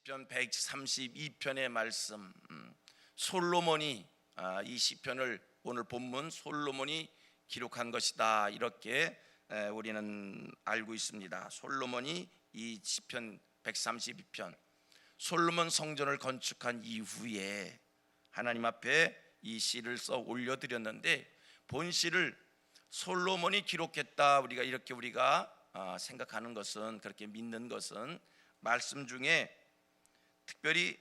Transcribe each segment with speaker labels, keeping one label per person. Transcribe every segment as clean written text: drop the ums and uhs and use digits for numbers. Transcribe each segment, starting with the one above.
Speaker 1: 시편 132편의 말씀, 솔로몬이 이 시편을 오늘 본문 솔로몬이 기록한 것이다, 이렇게 우리는 알고 있습니다. 솔로몬이 이 시편 132편, 솔로몬 성전을 건축한 이후에 하나님 앞에 이 시를 써 올려드렸는데, 본 시를 솔로몬이 기록했다, 우리가 생각하는 것은, 그렇게 믿는 것은, 말씀 중에 특별히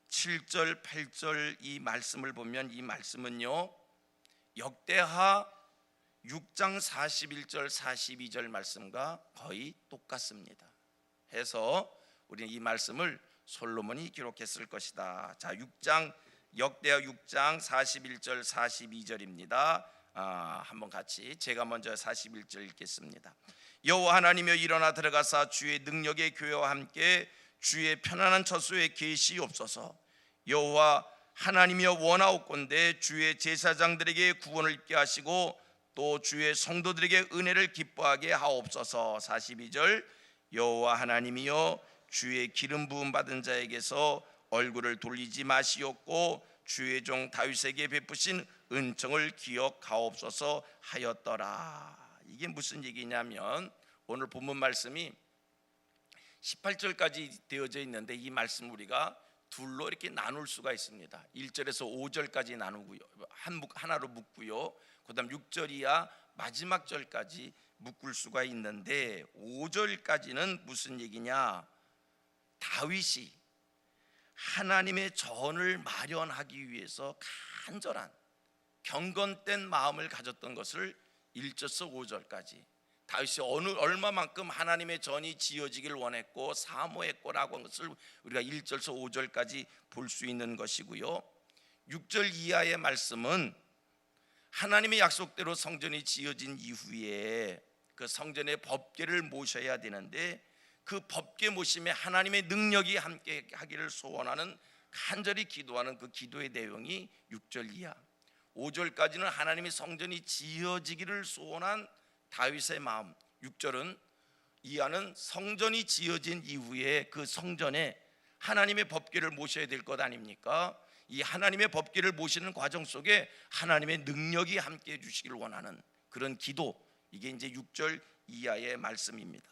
Speaker 1: 7절, 8절 이 말씀을 보면, 이 말씀은요 역대하 6장 41절, 42절 말씀과 거의 똑같습니다. 해서 우리는 이 말씀을 솔로몬이 기록했을 것이다. 자, 역대하 6장 41절, 42절입니다. 한번 같이, 제가 먼저 41절 읽겠습니다. 여호와 하나님이여, 일어나 들어가사 주의 능력의 교회와 함께 주의 편안한 처소에 계시옵소서. 여호와 하나님이여, 원하옵건대 주의 제사장들에게 구원을 입게 하시고 또 주의 성도들에게 은혜를 기뻐하게 하옵소서. 42절, 여호와 하나님이여, 주의 기름 부음 받은 자에게서 얼굴을 돌리지 마시옵고 주의 종 다윗에게 베푸신 은총을 기억하옵소서 하였더라. 이게 무슨 얘기냐면, 오늘 본문 말씀이 18절까지 되어져 있는데, 이 말씀 우리가 둘로 이렇게 나눌 수가 있습니다. 1절에서 5절까지 나누고요, 하나로 묶고요, 그 다음 6절 이하 마지막 절까지 묶을 수가 있는데, 5절까지는 무슨 얘기냐, 다윗이 하나님의 전을 마련하기 위해서 간절한 경건된 마음을 가졌던 것을 1절에서 5절까지, 다윗이 얼마만큼 하나님의 전이 지어지길 원했고 사모했고라고 한 것을 우리가 1절에서 5절까지 볼 수 있는 것이고요, 6절 이하의 말씀은 하나님의 약속대로 성전이 지어진 이후에 그 성전의 법궤를 모셔야 되는데, 그 법궤 모심에 하나님의 능력이 함께 하기를 소원하는, 간절히 기도하는 그 기도의 내용이 6절 이하, 5절까지는 하나님의 성전이 지어지기를 소원한 다윗의 마음, 6절은 이하는 성전이 지어진 이후에 그 성전에 하나님의 법궤를 모셔야 될 것 아닙니까? 이 하나님의 법궤를 모시는 과정 속에 하나님의 능력이 함께 해주시기를 원하는 그런 기도, 이게 이제 6절 이하의 말씀입니다.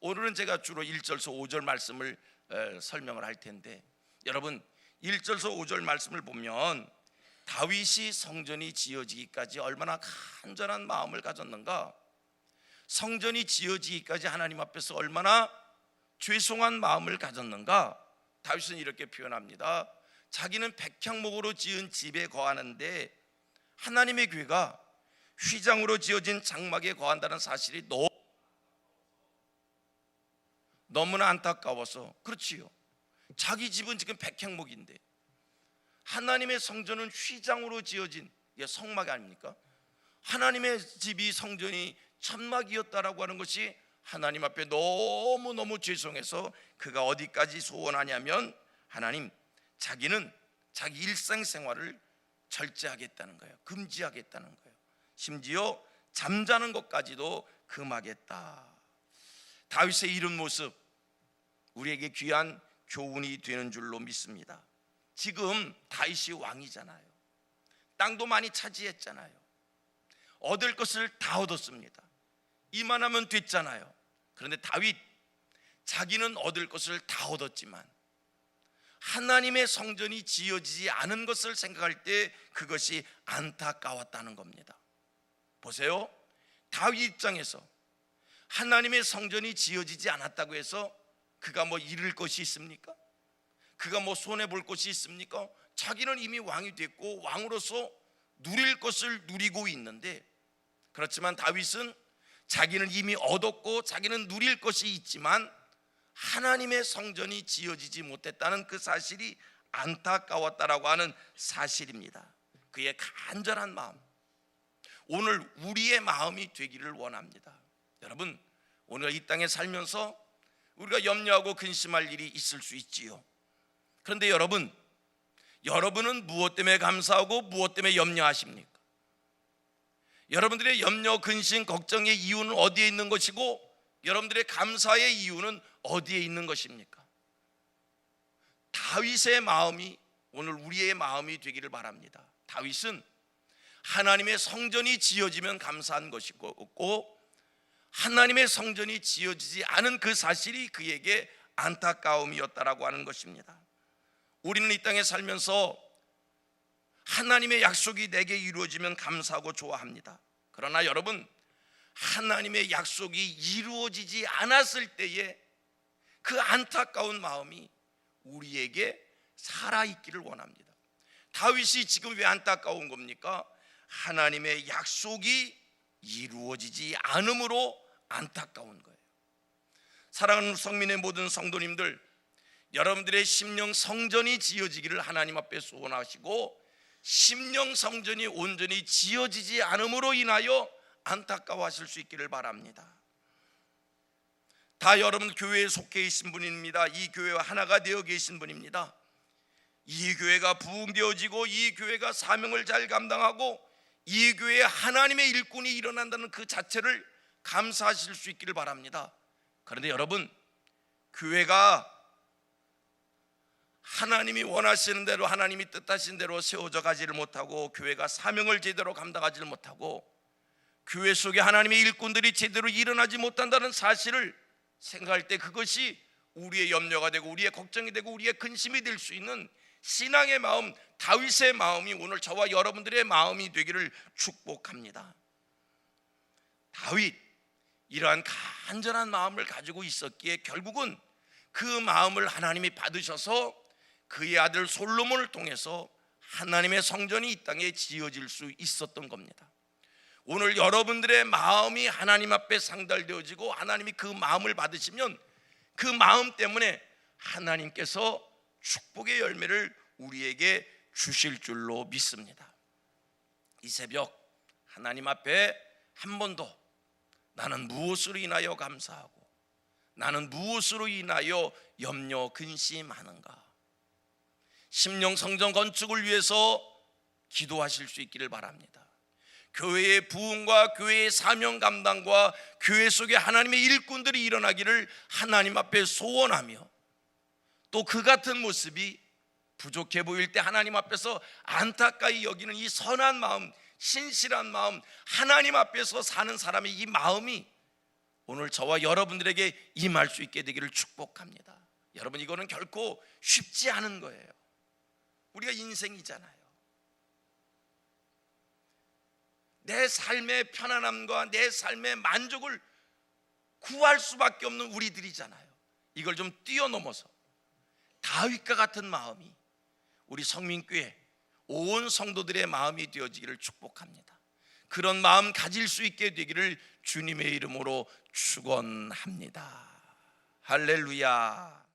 Speaker 1: 오늘은 제가 주로 1절에서 5절 말씀을 설명을 할 텐데, 여러분 1절에서 5절 말씀을 보면 다윗이 성전이 지어지기까지 얼마나 간절한 마음을 가졌는가, 성전이 지어지기까지 하나님 앞에서 얼마나 죄송한 마음을 가졌는가. 다윗은 이렇게 표현합니다. 자기는 백향목으로 지은 집에 거하는데 하나님의 교회가 휘장으로 지어진 장막에 거한다는 사실이 너무나 안타까워서, 그렇지요, 자기 집은 지금 백향목인데 하나님의 성전은 휘장으로 지어진 성막 아닙니까? 하나님의 집이, 성전이 천막이었다라고 하는 것이 하나님 앞에 너무너무 죄송해서 그가 어디까지 소원하냐면, 하나님, 자기는 자기 일상생활을 절제하겠다는 거예요. 금지하겠다는 거예요. 심지어 잠자는 것까지도 금하겠다. 다윗의 이런 모습, 우리에게 귀한 교훈이 되는 줄로 믿습니다. 지금 다윗이 왕이잖아요. 땅도 많이 차지했잖아요. 얻을 것을 다 얻었습니다. 이만하면 됐잖아요. 그런데 다윗, 자기는 얻을 것을 다 얻었지만 하나님의 성전이 지어지지 않은 것을 생각할 때 그것이 안타까웠다는 겁니다. 보세요, 다윗 입장에서 하나님의 성전이 지어지지 않았다고 해서 그가 뭐 잃을 것이 있습니까? 그가 뭐 손해볼 것이 있습니까? 자기는 이미 왕이 됐고 왕으로서 누릴 것을 누리고 있는데, 그렇지만 다윗은 자기는 이미 얻었고 자기는 누릴 것이 있지만 하나님의 성전이 지어지지 못했다는 그 사실이 안타까웠다라고 하는 사실입니다. 그의 간절한 마음, 오늘 우리의 마음이 되기를 원합니다. 여러분, 오늘 이 땅에 살면서 우리가 염려하고 근심할 일이 있을 수 있지요. 그런데 여러분은 무엇 때문에 감사하고 무엇 때문에 염려하십니까? 여러분들의 염려, 근심, 걱정의 이유는 어디에 있는 것이고, 여러분들의 감사의 이유는 어디에 있는 것입니까? 다윗의 마음이 오늘 우리의 마음이 되기를 바랍니다. 다윗은 하나님의 성전이 지어지면 감사한 것이고 하나님의 성전이 지어지지 않은 그 사실이 그에게 안타까움이었다라고 하는 것입니다. 우리는 이 땅에 살면서 하나님의 약속이 내게 이루어지면 감사하고 좋아합니다. 그러나 여러분, 하나님의 약속이 이루어지지 않았을 때에 그 안타까운 마음이 우리에게 살아있기를 원합니다. 다윗이 지금 왜 안타까운 겁니까? 하나님의 약속이 이루어지지 않음으로 안타까운 거예요. 사랑하는 성민의 모든 성도님들, 여러분들의 심령 성전이 지어지기를 하나님 앞에 소원하시고, 심령 성전이 온전히 지어지지 않음으로 인하여 안타까워하실 수 있기를 바랍니다. 다 여러분 교회에 속해 있는 분입니다. 이 교회와 하나가 되어 계신 분입니다. 이 교회가 부흥되어지고 이 교회가 사명을 잘 감당하고 이 교회에 하나님의 일꾼이 일어난다는 그 자체를 감사하실 수 있기를 바랍니다. 그런데 여러분, 교회가 하나님이 원하시는 대로, 하나님이 뜻하신 대로 세워져 가지를 못하고, 교회가 사명을 제대로 감당하지를 못하고, 교회 속에 하나님의 일꾼들이 제대로 일어나지 못한다는 사실을 생각할 때 그것이 우리의 염려가 되고 우리의 걱정이 되고 우리의 근심이 될 수 있는 신앙의 마음, 다윗의 마음이 오늘 저와 여러분들의 마음이 되기를 축복합니다. 다윗, 이러한 간절한 마음을 가지고 있었기에 결국은 그 마음을 하나님이 받으셔서 그의 아들 솔로몬을 통해서 하나님의 성전이 이 땅에 지어질 수 있었던 겁니다. 오늘 여러분들의 마음이 하나님 앞에 상달되어지고 하나님이 그 마음을 받으시면 그 마음 때문에 하나님께서 축복의 열매를 우리에게 주실 줄로 믿습니다. 이 새벽 하나님 앞에 한 번 더 나는 무엇으로 인하여 감사하고 나는 무엇으로 인하여 염려 근심하는가, 심령 성전 건축을 위해서 기도하실 수 있기를 바랍니다. 교회의 부흥과 교회의 사명 감당과 교회 속에 하나님의 일꾼들이 일어나기를 하나님 앞에 소원하며, 또 그 같은 모습이 부족해 보일 때 하나님 앞에서 안타까이 여기는 이 선한 마음, 신실한 마음, 하나님 앞에서 사는 사람의 이 마음이 오늘 저와 여러분들에게 임할 수 있게 되기를 축복합니다. 여러분, 이거는 결코 쉽지 않은 거예요. 우리가 인생이잖아요. 내 삶의 편안함과 내 삶의 만족을 구할 수밖에 없는 우리들이잖아요. 이걸 좀 뛰어넘어서 다윗과 같은 마음이 우리 성민교회 온 성도들의 마음이 되어지기를 축복합니다. 그런 마음 가질 수 있게 되기를 주님의 이름으로 축원합니다. 할렐루야.